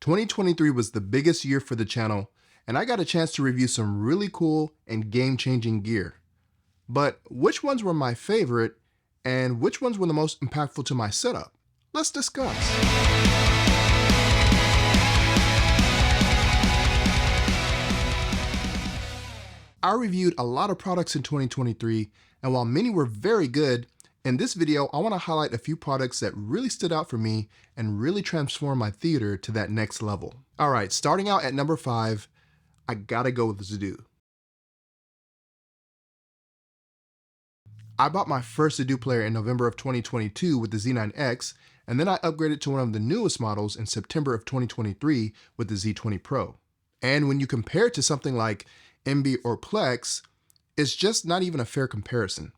2023 was the biggest year for the channel, and I got a chance to review some really cool and game-changing gear. But which ones were my favorite, and which ones were the most impactful to my setup? Let's discuss. I reviewed a lot of products in 2023, and while many were very good, in this video I want to highlight a few products that really stood out for me and really transformed my theater to that next level. Alright, starting out at number 5, I gotta go with Zidoo. I bought my first Zidoo player in November of 2022 with the Z9X, and then I upgraded to one of the newest models in September of 2023 with the Z20 Pro. And when you compare it to something like MB or Plex, it's just not even a fair comparison.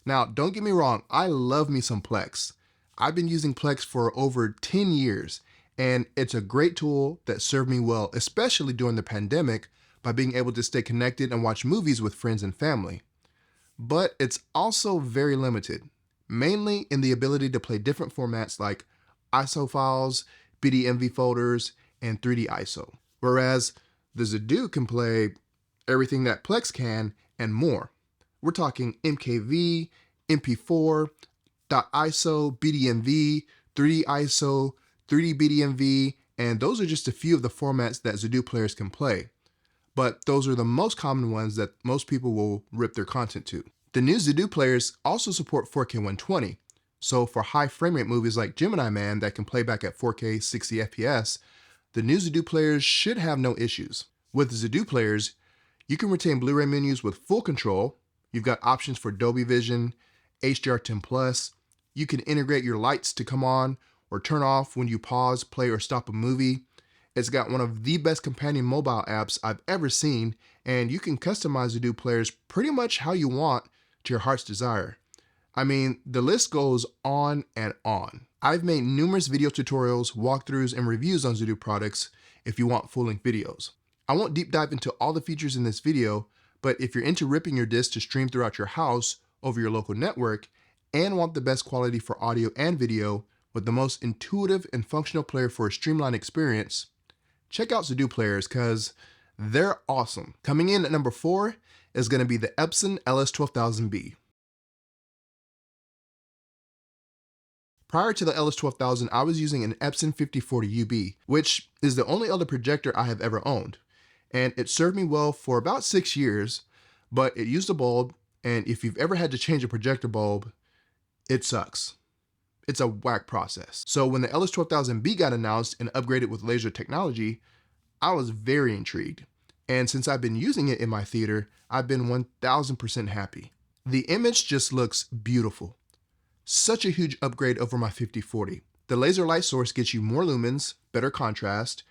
Now, don't get me wrong, I love me some Plex. I've been using Plex for over 10 years, and it's a great tool that served me well, especially during the pandemic, by being able to stay connected and watch movies with friends and family. But it's also very limited, mainly in the ability to play different formats like ISO files, BDMV folders, and 3D ISO. Whereas the Zidoo can play everything that Plex can and more. We're talking MKV, MP4, .ISO, BDMV, 3D ISO, 3D BDMV, and those are just a few of the formats that Zidoo players can play. But those are the most common ones that most people will rip their content to. The new Zidoo players also support 4K 120, so for high frame rate movies like Gemini Man that can play back at 4K 60 FPS, the new Zidoo players should have no issues. With Zidoo players, you can retain Blu-ray menus with full control. You've got options for Dolby Vision, HDR10+. You can integrate your lights to come on or turn off when you pause, play, or stop a movie. It's got one of the best companion mobile apps I've ever seen, and you can customize Zidoo players pretty much how you want to your heart's desire. I mean, the list goes on and on. I've made numerous video tutorials, walkthroughs, and reviews on Zidoo products if you want full-length videos. I won't deep dive into all the features in this video, but if you're into ripping your disc to stream throughout your house over your local network and want the best quality for audio and video with the most intuitive and functional player for a streamlined experience, check out Zidoo players because they're awesome. Coming in at number 4 is going to be the Epson LS12000B. Prior to the LS12000, I was using an Epson 5040UB, which is the only other projector I have ever owned. And it served me well for about 6 years, but it used a bulb, and if you've ever had to change a projector bulb, it sucks. It's a whack process. So when the LS12000B got announced and upgraded with laser technology, I was very intrigued. And since I've been using it in my theater, I've been 1000% happy. The image just looks beautiful. Such a huge upgrade over my 5040. The laser light source gets you more lumens, better contrast,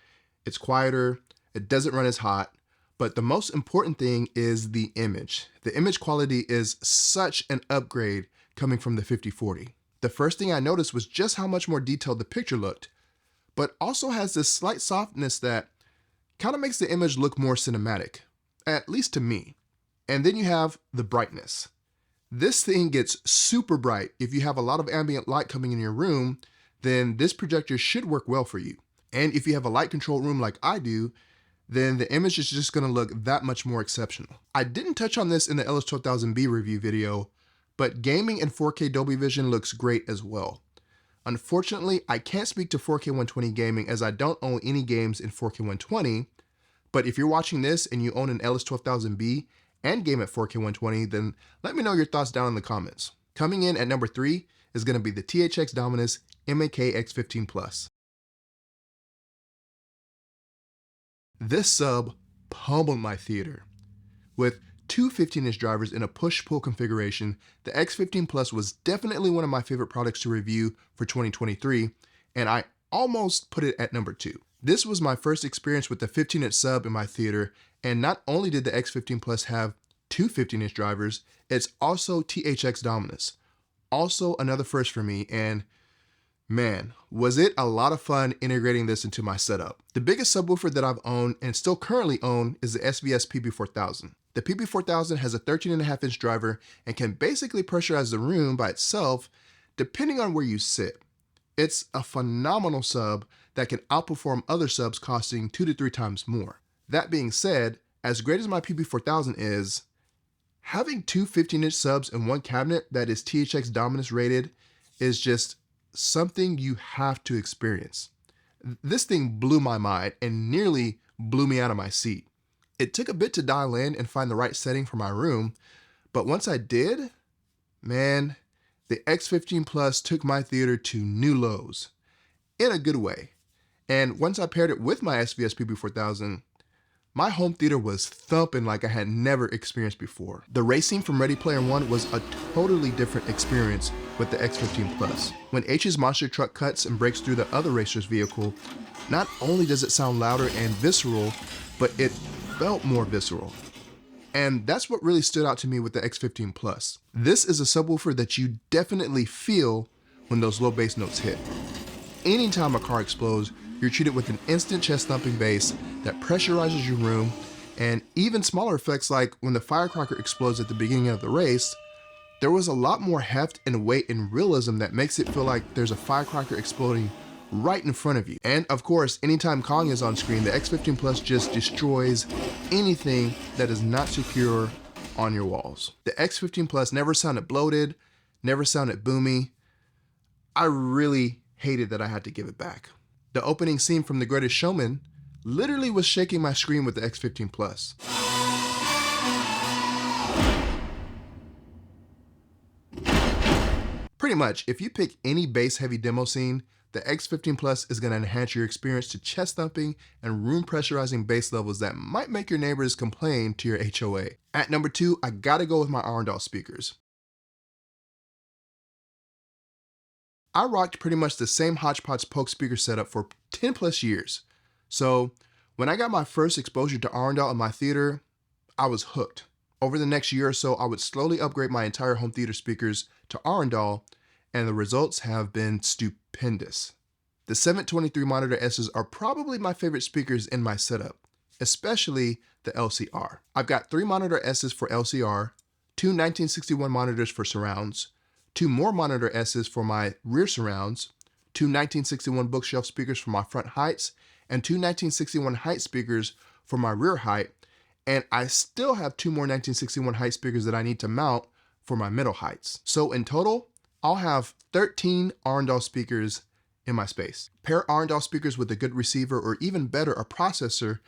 it's quieter, it doesn't run as hot, but the most important thing is the image. The image quality is such an upgrade coming from the 5040. The first thing I noticed was just how much more detailed the picture looked, but also has this slight softness that kind of makes the image look more cinematic, at least to me. And then you have the brightness. This thing gets super bright. If you have a lot of ambient light coming in your room, then this projector should work well for you. And if you have a light controlled room like I do, then the image is just going to look that much more exceptional. I didn't touch on this in the LS12000B review video, but gaming in 4K Dolby Vision looks great as well. Unfortunately, I can't speak to 4K 120 gaming as I don't own any games in 4K 120, but if you're watching this and you own an LS12000B and game at 4K 120, then let me know your thoughts down in the comments. Coming in at number 3 is going to be the THX Dominus MAK X15 Plus. This sub pummeled my theater. With two 15-inch drivers in a push-pull configuration, the X15 Plus was definitely one of my favorite products to review for 2023, and I almost put it at number 2. This was my first experience with the 15-inch sub in my theater, and not only did the X15 Plus have two 15-inch drivers, it's also THX Dominus. Also another first for me, and man, was it a lot of fun integrating this into my setup. The biggest subwoofer that I've owned and still currently own is the SVS PB4000. The PB4000 has a 13.5-inch driver and can basically pressurize the room by itself depending on where you sit. It's a phenomenal sub that can outperform other subs costing 2 to 3 times more. That being said, as great as my PB4000 is, having two 15-inch subs in one cabinet that is THX Dominus rated is just something you have to experience. This thing blew my mind and nearly blew me out of my seat. It took a bit to dial in and find the right setting for my room, but once I did, man, the X15 Plus took my theater to new lows, in a good way. And once I paired it with my SVS PB4000, my home theater was thumping like I had never experienced before. The racing from Ready Player One was a totally different experience with the X15 Plus. When H's monster truck cuts and breaks through the other racer's vehicle, not only does it sound louder and visceral, but it felt more visceral. And that's what really stood out to me with the X15 Plus. This is a subwoofer that you definitely feel when those low bass notes hit. Anytime a car explodes, you're treated with an instant chest thumping bass that pressurizes your room, and even smaller effects like when the firecracker explodes at the beginning of the race, there was a lot more heft and weight and realism that makes it feel like there's a firecracker exploding right in front of you. And of course, anytime Kong is on screen, the X15 Plus just destroys anything that is not secure on your walls. The X15 Plus never sounded bloated, never sounded boomy. I really hated that I had to give it back. The opening scene from The Greatest Showman literally was shaking my screen with the X15 Plus. Pretty much, if you pick any bass-heavy demo scene, the X15 Plus is going to enhance your experience to chest thumping and room pressurizing bass levels that might make your neighbors complain to your HOA. At number 2, I gotta go with my Arndal speakers. I rocked pretty much the same hodgepodge Polk speaker setup for 10 plus years. So when I got my first exposure to Arndal in my theater, I was hooked. Over the next year or so, I would slowly upgrade my entire home theater speakers to Arndal, and the results have been stupendous. The 723 Monitor S's are probably my favorite speakers in my setup, especially the LCR. I've got 3 Monitor S's for LCR, 2 1961 monitors for surrounds, 2 more Monitor S's for my rear surrounds, 2 1961 bookshelf speakers for my front heights, and 2 1961 height speakers for my rear height, and I still have 2 more 1961 height speakers that I need to mount for my middle heights. So in total, I'll have 13 Arndal speakers in my space. Pair Arndal speakers with a good receiver or even better, a processor,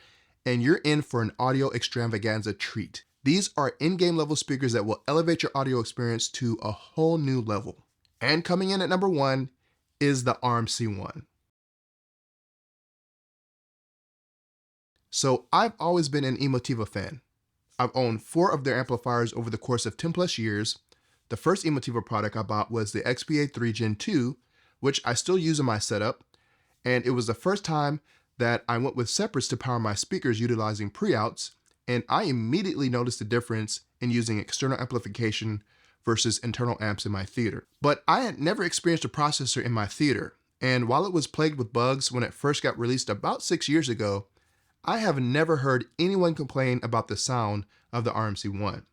and you're in for an audio extravaganza treat. These are in-game level speakers that will elevate your audio experience to a whole new level. And coming in at number 1 is the RMC1. So I've always been an Emotiva fan. I've owned 4 of their amplifiers over the course of 10 plus years. The first Emotiva product I bought was the XPA3 Gen 2, which I still use in my setup, and it was the first time that I went with separates to power my speakers utilizing pre-outs, and I immediately noticed the difference in using external amplification versus internal amps in my theater. But I had never experienced a processor in my theater, and while it was plagued with bugs when it first got released about 6 years ago, I have never heard anyone complain about the sound of the RMC1.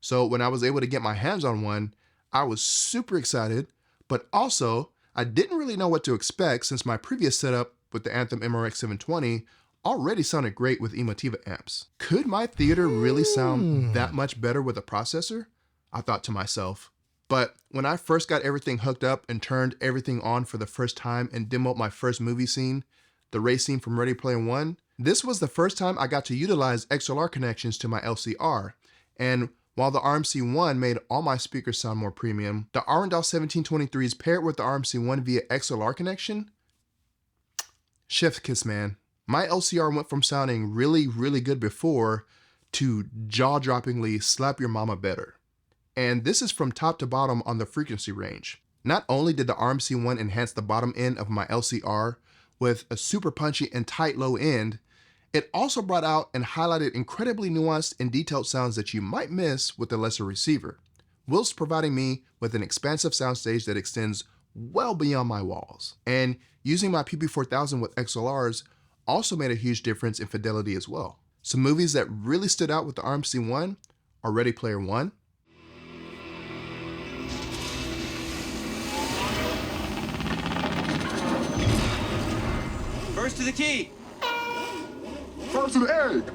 So when I was able to get my hands on one, I was super excited, but also I didn't really know what to expect since my previous setup with the Anthem MRX 720 already sounded great with Emotiva amps. Could my theater really sound that much better with a processor? I thought to myself. But when I first got everything hooked up and turned everything on for the first time and demoed my first movie scene, the race scene from Ready Player One, this was the first time I got to utilize XLR connections to my LCR. And while the RMC1 made all my speakers sound more premium, the Arndal 1723s paired with the RMC1 via XLR connection, chef's kiss, man. My LCR went from sounding really, really good before to jaw-droppingly slap your mama better. And this is from top to bottom on the frequency range. Not only did the RMC1 enhance the bottom end of my LCR with a super punchy and tight low end, it also brought out and highlighted incredibly nuanced and detailed sounds that you might miss with a lesser receiver, whilst providing me with an expansive soundstage that extends well beyond my walls. And using my PB4000 with XLRs also made a huge difference in fidelity as well. Some movies that really stood out with the RMC1 are Ready Player One, First to the key. First to the egg.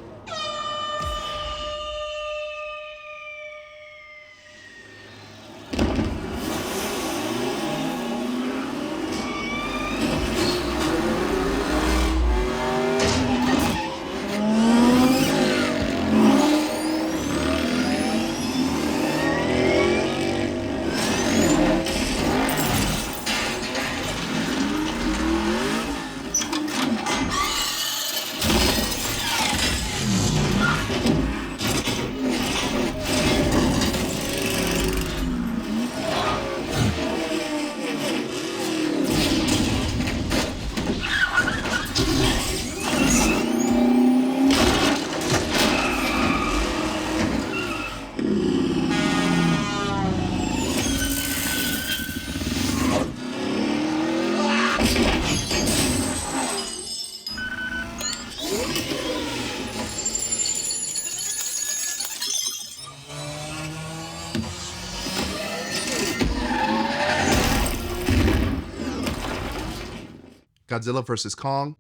Godzilla vs. Kong.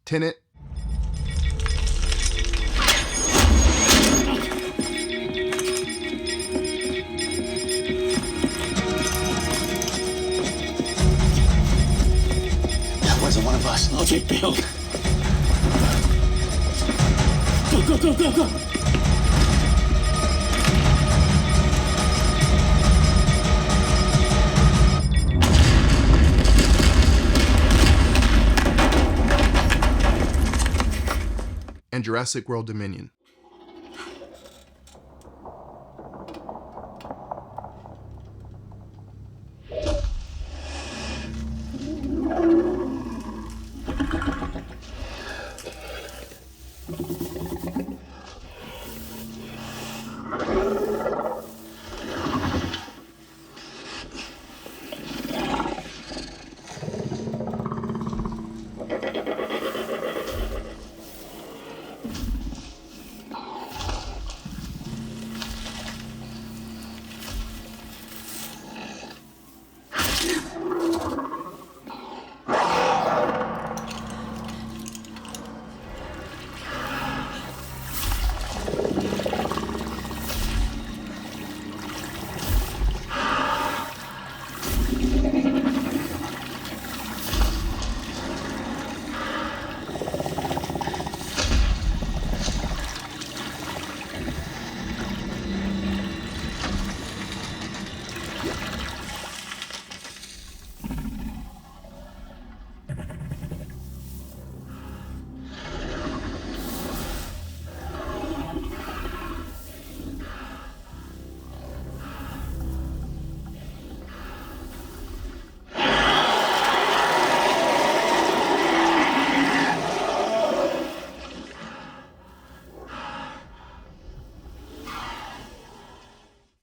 Tenet. That wasn't one of us. Okay, Bill. Go, go, go, go, go. And Jurassic World Dominion.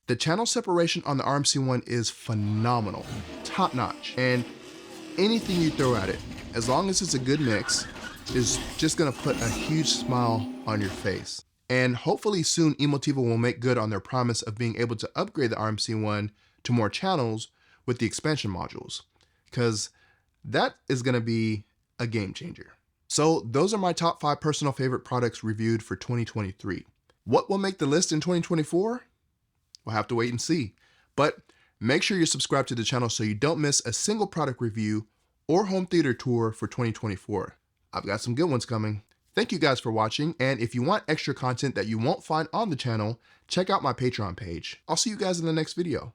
The channel separation on the RMC-1 is phenomenal, top notch, and anything you throw at it, as long as it's a good mix, is just gonna put a huge smile on your face. And hopefully soon Emotiva will make good on their promise of being able to upgrade the RMC-1 to more channels with the expansion modules, because that is gonna be a game changer. So those are my top 5 personal favorite products reviewed for 2023. What will make the list in 2024? We'll have to wait and see. But make sure you're subscribed to the channel so you don't miss a single product review or home theater tour for 2024. I've got some good ones coming. Thank you guys for watching, and if you want extra content that you won't find on the channel, check out my Patreon page. I'll see you guys in the next video.